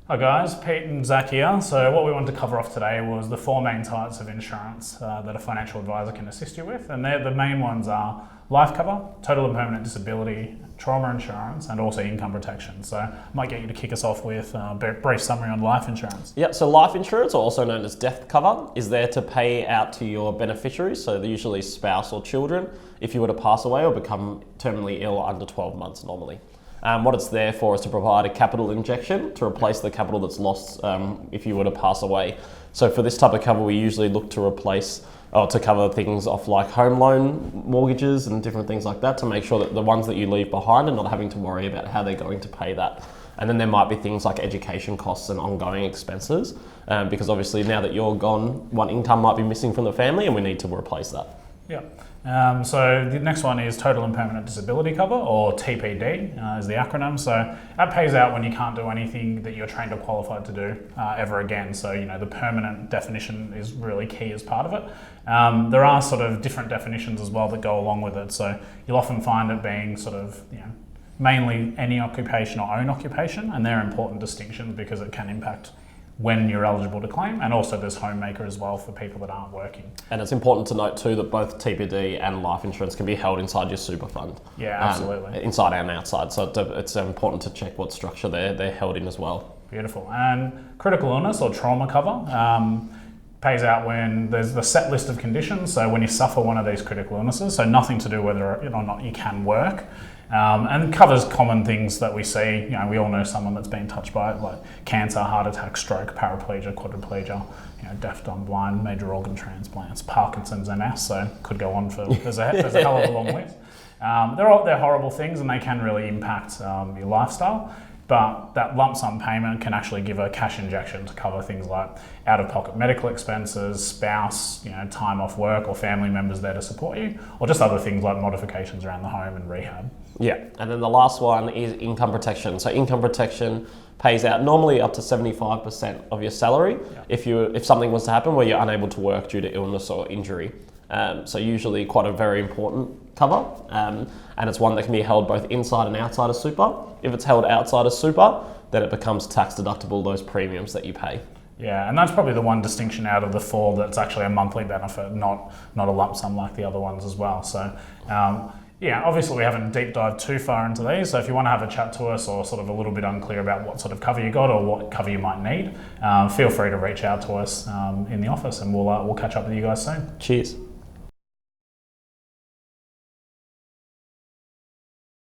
Hi guys, Pete and Zach here. So what we wanted to cover off today was the four main types of insurance that a financial advisor can assist you with. And the main ones are life cover, total and permanent disability, trauma insurance, and also income protection. So I might get you to kick us off with a brief summary on life insurance. Yeah, so life insurance, or also known as death cover, is there to pay out to your beneficiaries, so they're usually spouse or children, if you were to pass away or become terminally ill under 12 months normally. What it's there for is to provide a capital injection to replace the capital that's lost if you were to pass away. So for this type of cover, we usually look to replace or to cover things off like home loan mortgages and different things like that, to make sure that the ones that you leave behind are not having to worry about how they're going to pay that. And then there might be things like education costs and ongoing expenses, because obviously now that you're gone, one income might be missing from the family and we need to replace that. Yeah. So the next one is total and permanent disability cover, or TPD is the acronym. So that pays out when you can't do anything that you're trained or qualified to do ever again. So, you know, the permanent definition is really key as part of it. There are sort of different definitions as well that go along with it. So you'll often find it being sort of, mainly any occupation or own occupation, and they're important distinctions because it can impact when you're eligible to claim, and also there's homemaker as well for people that aren't working. And it's important to note too that both TPD and life insurance can be held inside your super fund. Yeah, absolutely. Inside and outside, so it's important to check what structure they're held in as well. Beautiful. And critical illness or trauma cover pays out when there's the set list of conditions, so when you suffer one of these critical illnesses, so nothing to do whether or not you can work. And covers common things that we see. We all know someone that's been touched by it, like cancer, heart attack, stroke, paraplegia, quadriplegia, deaf, dumb, blind, major organ transplants, Parkinson's, MS. So could go on for there's a hell of a long list. They're horrible things, and they can really impact your lifestyle. But that lump sum payment can actually give a cash injection to cover things like out-of-pocket medical expenses, spouse, time off work, or family members there to support you, or just other things like modifications around the home and rehab. Yeah, and then the last one is income protection. So income protection pays out normally up to 75% of your salary if something was to happen where you're unable to work due to illness or injury. So usually quite a very important cover, and it's one that can be held both inside and outside of super. If it's held outside of super, then it becomes tax deductible, those premiums that you pay. Yeah, and that's probably the one distinction out of the four that's actually a monthly benefit, not a lump sum like the other ones as well. So obviously we haven't deep dived too far into these, so if you want to have a chat to us or sort of a little bit unclear about what sort of cover you got or what cover you might need, feel free to reach out to us in the office, and we'll catch up with you guys soon. Cheers.